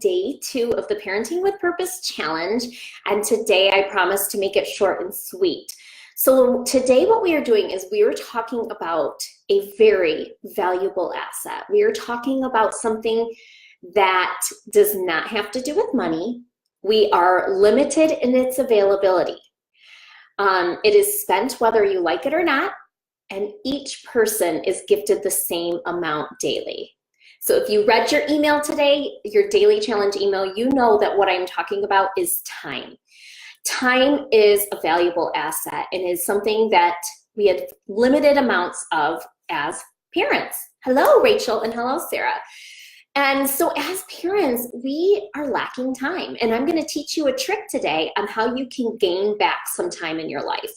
day 2 of the Parenting with Purpose Challenge, and today I promise to make it short and sweet. So today what we are doing is we are talking about a very valuable asset. We are talking about something that does not have to do with money. We are limited in its availability. It is spent whether you like it or not, and each person is gifted the same amount daily. So if you read your email today, your daily challenge email, you know that what I'm talking about is time. Time is a valuable asset and is something that we have limited amounts of as parents. Hello, Rachel, and hello, Sarah. And so as parents, we are lacking time. And I'm going to teach you a trick today on how you can gain back some time in your life.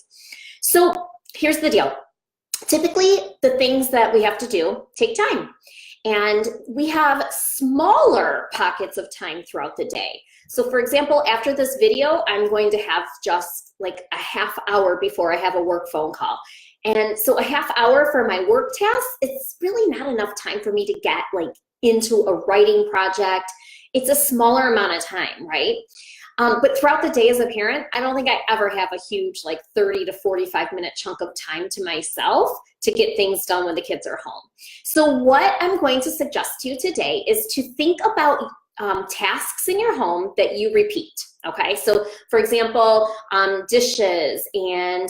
So here's the deal. Typically, the things that we have to do take time. And we have smaller pockets of time throughout the day. So for example, after this video, I'm going to have just like a half hour before I have a work phone call. And so a half hour for my work tasks, it's really not enough time for me to get like into a writing project. It's a smaller amount of time, right? But throughout the day as a parent, I don't think I ever have a huge like 30 to 45 minute chunk of time to myself to get things done when the kids are home. So what I'm going to suggest to you today is to think about tasks in your home that you repeat, okay? So for example, dishes and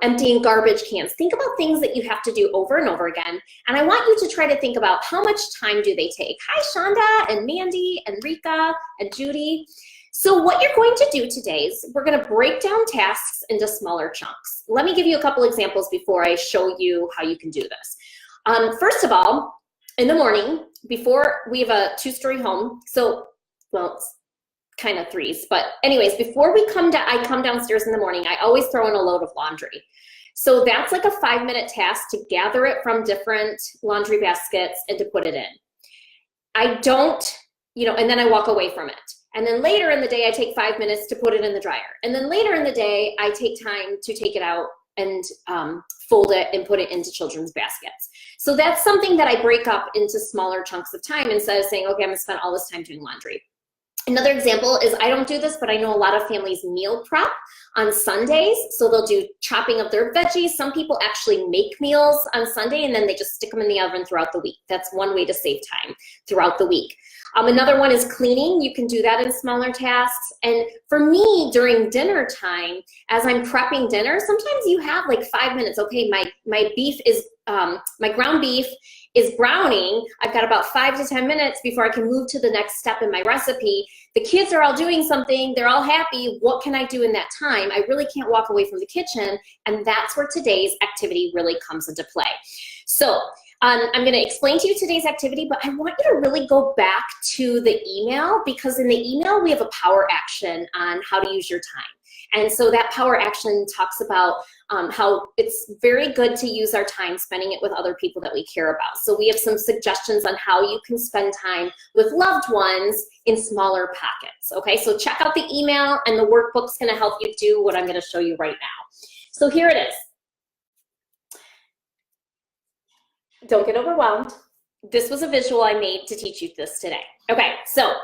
emptying garbage cans. Think about things that you have to do over and over again. And I want you to try to think about how much time do they take. Hi, Shonda and Mandy and Rika and Judy. So what you're going to do today is we're going to break down tasks into smaller chunks. Let me give you a couple examples before I show you how you can do this. First of all, in the morning, before we have a 2-story home, so, well, it's kind of 3s, but anyways, before I come downstairs in the morning, I always throw in a load of laundry. So that's like a 5-minute task to gather it from different laundry baskets and to put it in. I don't, and then I walk away from it. And then later in the day, I take 5 minutes to put it in the dryer. And then later in the day, I take time to take it out and fold it and put it into children's baskets. So that's something that I break up into smaller chunks of time instead of saying, okay, I'm gonna spend all this time doing laundry. Another example is, I don't do this, but I know a lot of families meal prep on Sundays. So they'll do chopping of their veggies. Some people actually make meals on Sunday and then they just stick them in the oven throughout the week. That's one way to save time throughout the week. Another one is cleaning. You can do that in smaller tasks. And for me, during dinner time, as I'm prepping dinner, sometimes you have like 5 minutes. Okay, my beef is, my ground beef is browning. I've got about 5 to 10 minutes before I can move to the next step in my recipe. The kids are all doing something. They're all happy. What can I do in that time? I really can't walk away from the kitchen. And that's where today's activity really comes into play. So I'm going to explain to you today's activity, but I want you to really go back to the email, because in the email we have a power action on how to use your time. And so that power action talks about how it's very good to use our time spending it with other people that we care about. So we have some suggestions on how you can spend time with loved ones in smaller pockets. Okay, so check out the email, and the workbook's going to help you do what I'm going to show you right now. So here it is. Don't get overwhelmed. This was a visual I made to teach you this today. Okay, so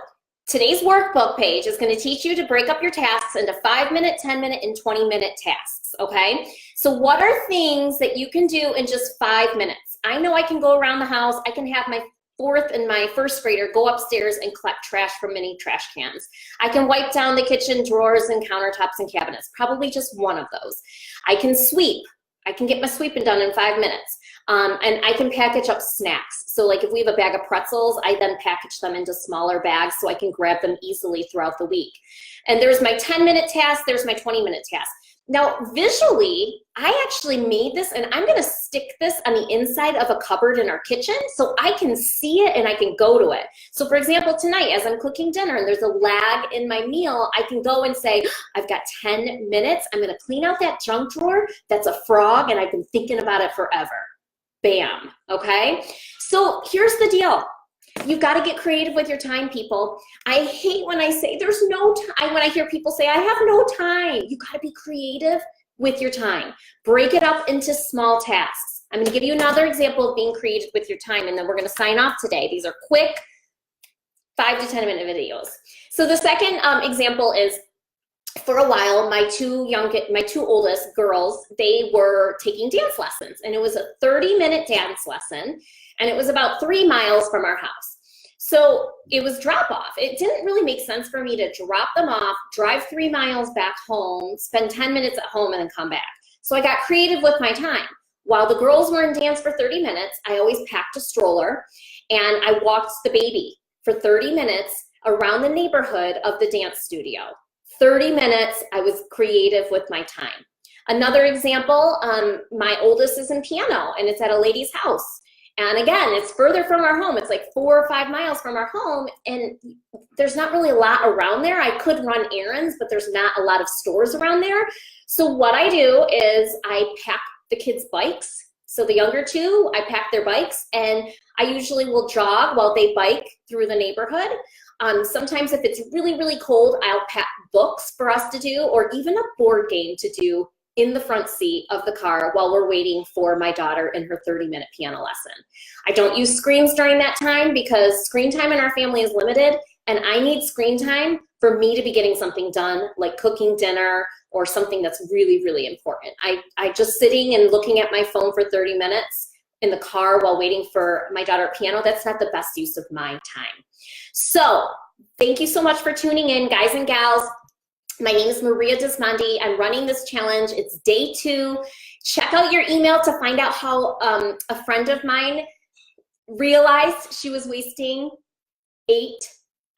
today's workbook page is going to teach you to break up your tasks into 5-minute, 10-minute, and 20-minute tasks, okay? So what are things that you can do in just 5 minutes? I know I can go around the house. I can have my 4th and my 1st grader go upstairs and collect trash from mini trash cans. I can wipe down the kitchen drawers and countertops and cabinets, probably just one of those. I can sweep. I can get my sweeping done in 5 minutes. And I can package up snacks. So like if we have a bag of pretzels, I then package them into smaller bags so I can grab them easily throughout the week. And there's my 10-minute task, there's my 20-minute task. Now visually, I actually made this, and I'm gonna stick this on the inside of a cupboard in our kitchen so I can see it and I can go to it. So for example, tonight as I'm cooking dinner and there's a lag in my meal, I can go and say, I've got 10 minutes, I'm gonna clean out that junk drawer that's a frog and I've been thinking about it forever. Bam, okay? So here's the deal. You've got to get creative with your time, people. I hate when I say there's no time, when I hear people say, I have no time. You got to be creative with your time. Break it up into small tasks. I'm going to give you another example of being creative with your time, and then we're going to sign off today. These are quick 5 to 10-minute videos. So the second example is, for a while, my two oldest girls, they were taking dance lessons, and it was a 30-minute dance lesson, and it was about 3 miles from our house. So it was drop off. It didn't really make sense for me to drop them off, drive 3 miles back home, spend 10 minutes at home, and then come back. So I got creative with my time. While the girls were in dance for 30 minutes, I always packed a stroller, and I walked the baby for 30 minutes around the neighborhood of the dance studio. 30 minutes, I was creative with my time. Another example, my oldest is in piano, and it's at a lady's house. And again, it's further from our home. It's like 4 or 5 miles from our home, and there's not really a lot around there. I could run errands, but there's not a lot of stores around there. So what I do is I pack the kids' bikes. So the younger two, I pack their bikes, and I usually will jog while they bike through the neighborhood. Sometimes if it's really, really cold, I'll pack books for us to do, or even a board game to do in the front seat of the car while we're waiting for my daughter in her 30-minute piano lesson. I don't use screens during that time because screen time in our family is limited, and I need screen time for me to be getting something done, like cooking dinner or something that's really, really important. I just sitting and looking at my phone for 30 minutes in the car while waiting for my daughter at piano, that's not the best use of my time. So thank you so much for tuning in, guys and gals. My name is Maria Dismondi. I'm running this challenge. It's day 2. Check out your email to find out how a friend of mine realized she was wasting 8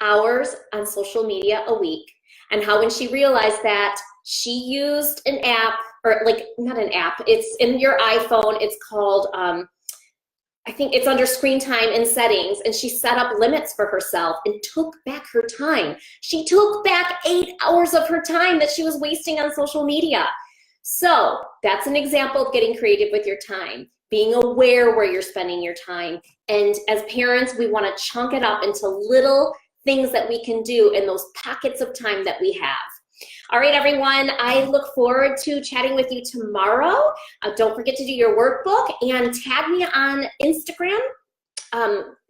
hours on social media a week, and how when she realized that, she used an app, or like, not an app, it's in your iPhone, it's called, I think it's under screen time and settings, and she set up limits for herself and took back her time. She took back 8 hours of her time that she was wasting on social media. So that's an example of getting creative with your time, being aware where you're spending your time. And as parents, we want to chunk it up into little things that we can do in those pockets of time that we have. All right, everyone, I look forward to chatting with you tomorrow. Don't forget to do your workbook and tag me on Instagram,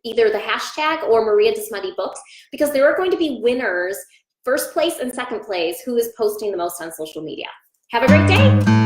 either the hashtag or Maria Dismondi Books, because there are going to be winners, first place and second place, who is posting the most on social media. Have a great day.